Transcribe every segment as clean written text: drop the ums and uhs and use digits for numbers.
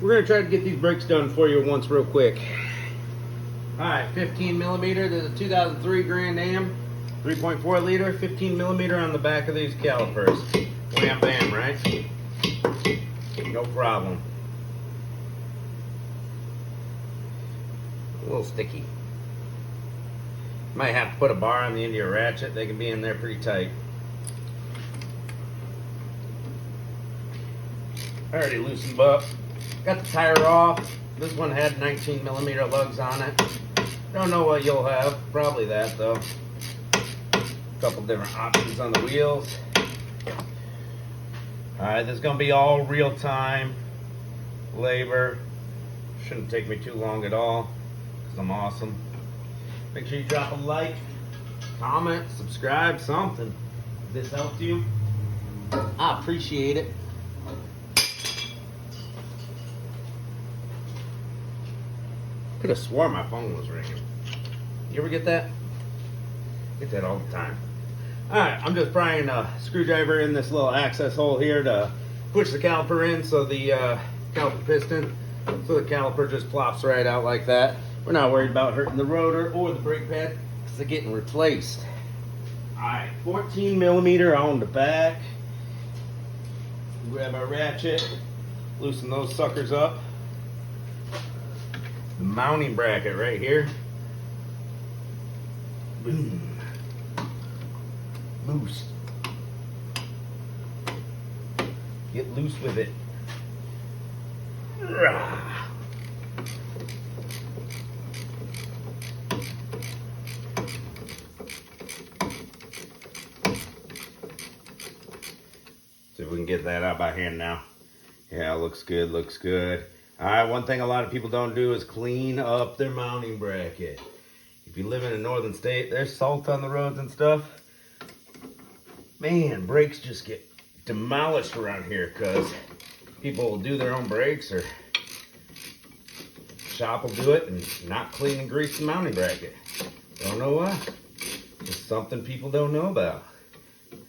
We're gonna try to get these brakes done for you once real quick. All right, 15 millimeter. There's a 2003 Grand Am, 3.4 liter, 15 millimeter on the back of these calipers. Wham bam, right? No problem. A little sticky. Might have to put a bar on the end of your ratchet. They can be in there pretty tight. I already loosened up. Got the tire off. This one had 19 millimeter lugs on it. Don't know what you'll have. Probably that though. A couple different options on the wheels. Alright, this is going to be all real time labor. Shouldn't take me too long at all because I'm awesome. Make sure you drop a like, comment, subscribe, something. If this helped you, I appreciate it. Could have swore my phone was ringing. You ever get that? Get that all the time. Alright, I'm just prying a screwdriver in this little access hole here to push the caliper in so the caliper piston, so the caliper just plops right out like that. We're not worried about hurting the rotor or the brake pad because they're getting replaced. Alright, 14 millimeter on the back. Grab our ratchet, loosen those suckers up. The mounting bracket right here. Boom. Loose. Get loose with it. Rah. See if we can get that out by hand now. Yeah, looks good, looks good. Alright, one thing a lot of people don't do is clean up their mounting bracket. If you live in a northern state, there's salt on the roads and stuff. Man, brakes just get demolished around here because people will do their own brakes or shop will do it and not clean and grease the mounting bracket. Don't know why. It's something people don't know about.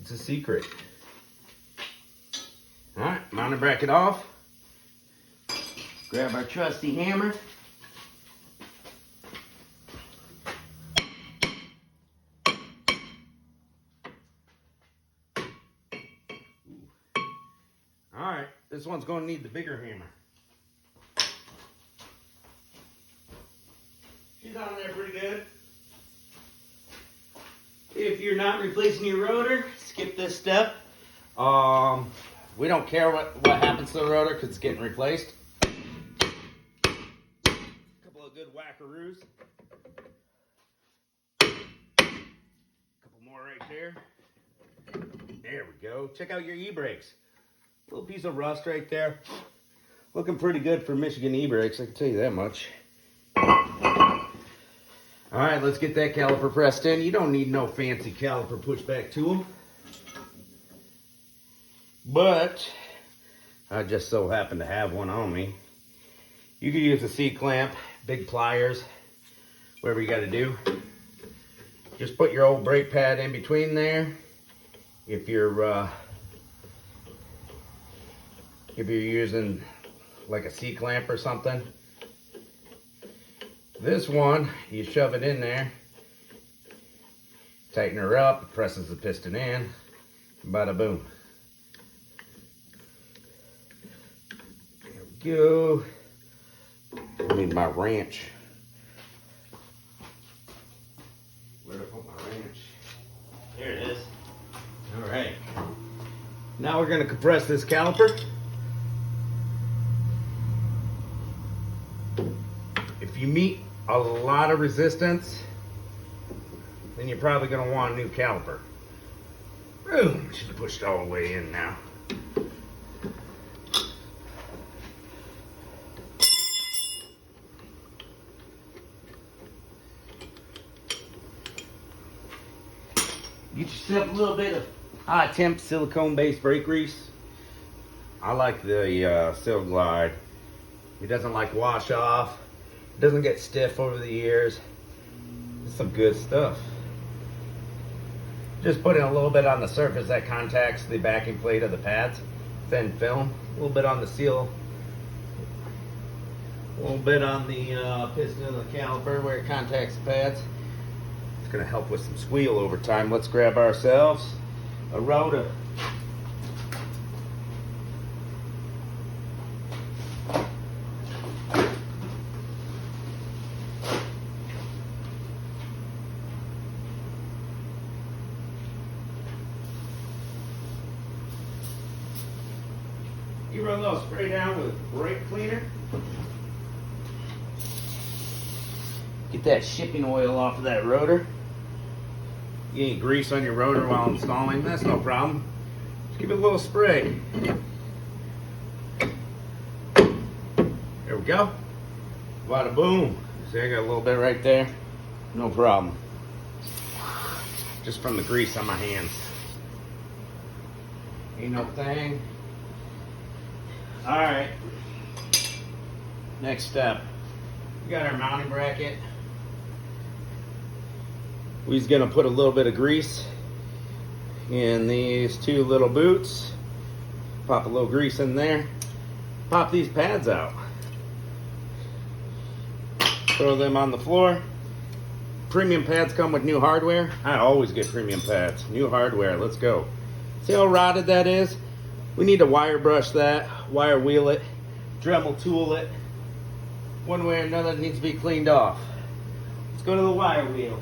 It's a secret. Alright, mounting bracket off. Grab our trusty hammer. Alright, this one's going to need the bigger hammer. She's on there pretty good. If you're not replacing your rotor, skip this step. We don't care what happens to the rotor because it's getting replaced. Couple of good whackaroos. Couple more right there. There we go. Check out your e-brakes. Little piece of rust right there. Looking pretty good for Michigan e-brakes, I can tell you that much. Alright, let's get that caliper pressed in. You don't need no fancy caliper pushback tool. But I just so happen to have one on me. You can use a C-clamp, big pliers, whatever you got to do. Just put your old brake pad in between there. If you're using like a C-clamp or something. This one, you shove it in there, tighten her up, it presses the piston in, bada boom. There we go. I need my wrench. Where did I put my wrench? There it is. All right. Now we're going to compress this caliper. If you meet a lot of resistance, then you're probably going to want a new caliper. Boom! Should have pushed all the way in now. Get yourself a little bit of high temp silicone based brake grease. I like the Sil Glide. It doesn't like wash off. It doesn't get stiff over the years. It's some good stuff. Just putting a little bit on the surface that contacts the backing plate of the pads. Thin film. A little bit on the seal A little bit on the piston of the caliper where it contacts the pads. It's going to help with some squeal over time. Let's grab ourselves a rotor. You run a little spray down with brake cleaner. Get that shipping oil off of that rotor. You ain't grease on your rotor while installing, that's no problem. Just give it a little spray. There we go. Bada boom. See, I got a little bit right there. No problem. Just from the grease on my hands. Ain't no thing. Alright. Next step. We got our mounting bracket. We're just gonna put a little bit of grease in these two little boots. Pop a little grease in there. Pop these pads out. Throw them on the floor. Premium pads come with new hardware. I always get premium pads. New hardware, let's go. See how rotted that is? We need to wire brush that, wire wheel it, Dremel tool it. One way or another, it needs to be cleaned off. Let's go to the wire wheel.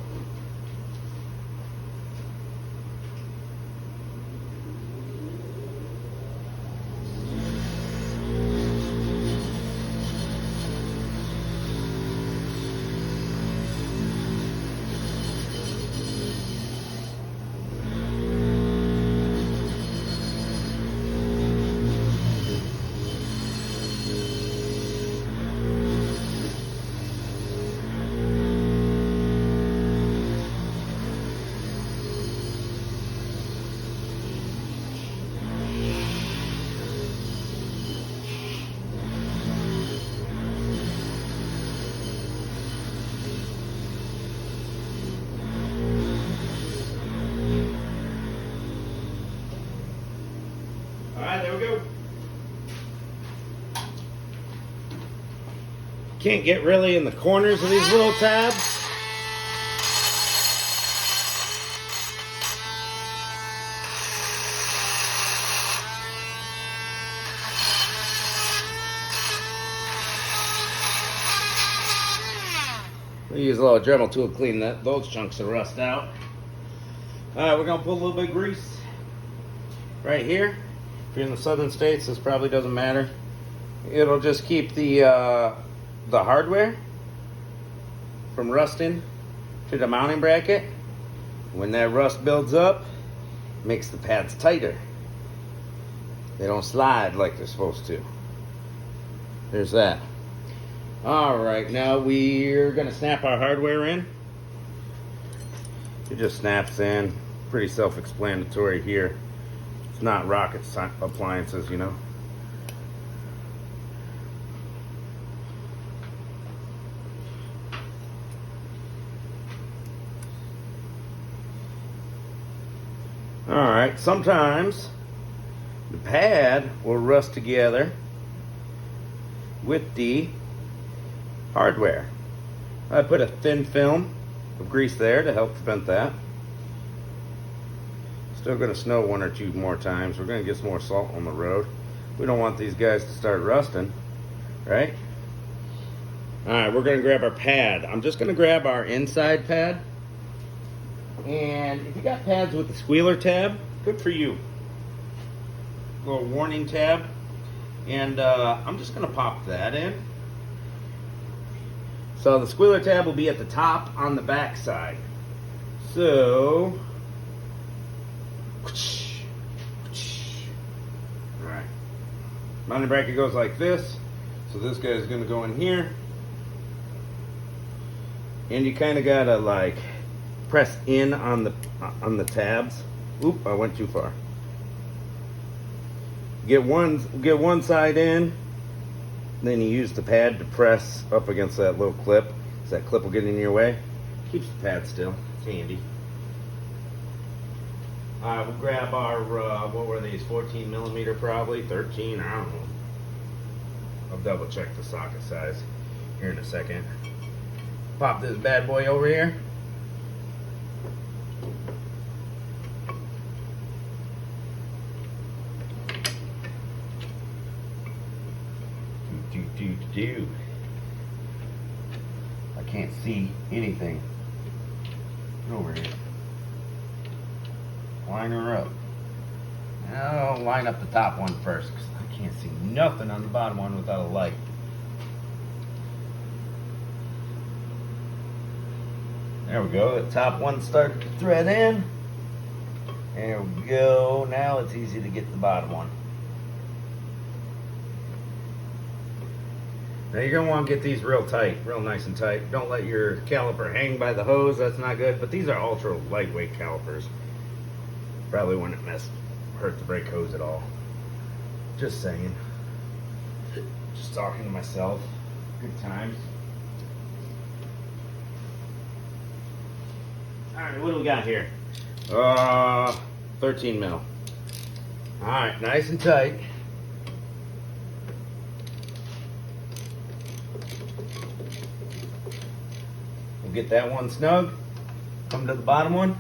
Alright, there we go. Can't get really in the corners of these little tabs. We use a little Dremel tool to clean those chunks of rust out. Alright, we're going to put a little bit of grease right here. If you're in the southern states, this probably doesn't matter. It'll just keep the hardware from rusting to the mounting bracket. When that rust builds up, it makes the pads tighter. They don't slide like they're supposed to. There's that. Alright, now we're going to snap our hardware in. It just snaps in. Pretty self-explanatory here. It's not rocket appliances, you know. Alright, sometimes the pad will rust together with the hardware. I put a thin film of grease there to help prevent that. Still going to snow one or two more times. We're going to get some more salt on the road. We don't want these guys to start rusting, right? Alright, we're going to grab our pad. I'm just going to grab our inside pad. And if you got pads with the squealer tab, good for you. Little warning tab. And I'm just going to pop that in. So the squealer tab will be at the top on the back side. So, alright. Mounting bracket goes like this. So this guy is going to go in here. And you kind of got to like press in on the tabs. Oop, I went too far. Get one side in. Then you use the pad to press up against that little clip. So that clip will get in your way. Keeps the pad still. It's handy. We'll grab our, what were these? 14 millimeter probably? 13? I don't know. I'll double check the socket size. here in a second. Pop this bad boy over here. Do. I can't see anything. Get over here. Line her up. Now line up the top one first, because I can't see nothing on the bottom one without a light. There we go. The top one started to thread in. There we go. Now it's easy to get the bottom one. Now you're going to want to get these real tight, real nice and tight. Don't let your caliper hang by the hose. That's not good. But these are ultra lightweight calipers. Probably wouldn't hurt the brake hose at all. Just saying. Just talking to myself. Good times. Alright, what do we got here? 13 mil. Alright, nice and tight. We'll get that one snug. Come to the bottom one.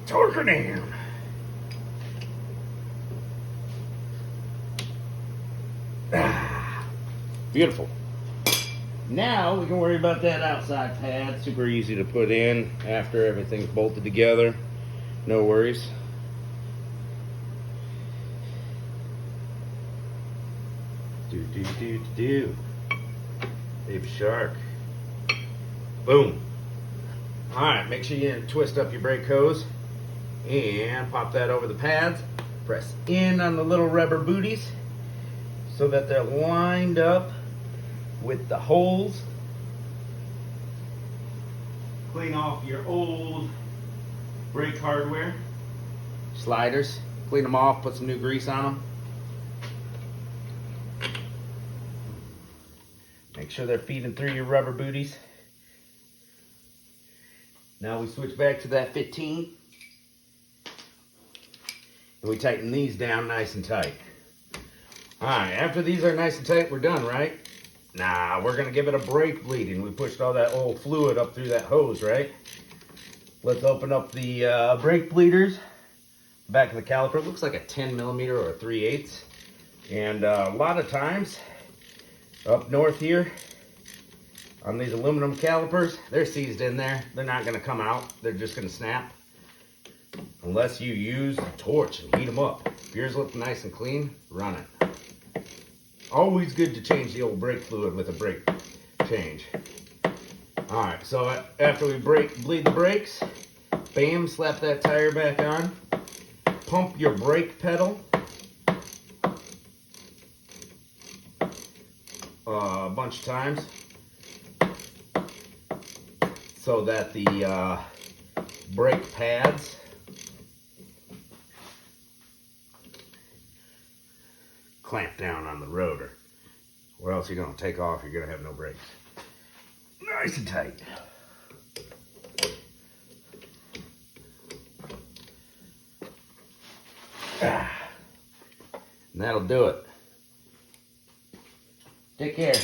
Torque her down. Beautiful. Now we can worry about that outside pad. Super easy to put in after everything's bolted together. No worries. Do. Baby shark. Boom. Alright, make sure you twist up your brake hose and pop that over the pads. Press in on the little rubber booties so that they're lined up with the holes. Clean off your old brake hardware. Sliders. Clean them off, put some new grease on them. Make sure they're feeding through your rubber booties. Now we switch back to that 15. And we tighten these down nice and tight. Alright, after these are nice and tight, we're done, right? Nah, we're going to give it a brake bleeding. We pushed all that old fluid up through that hose, right? Let's open up the brake bleeders. Back of the caliper. It looks like a 10 millimeter or a 3/8. And a lot of times, up north here, on these aluminum calipers, they're seized in there. They're not going to come out. They're just going to snap. Unless you use a torch and heat them up. If yours look nice and clean, run it. Always good to change the old brake fluid with a brake change. Alright, so after we bleed the brakes, bam, slap that tire back on. Pump your brake pedal. A bunch of times. So that the brake pads clamp down on the rotor, or else you're going to take off. You're going to have no brakes. Nice and tight. And that'll do it. Take care.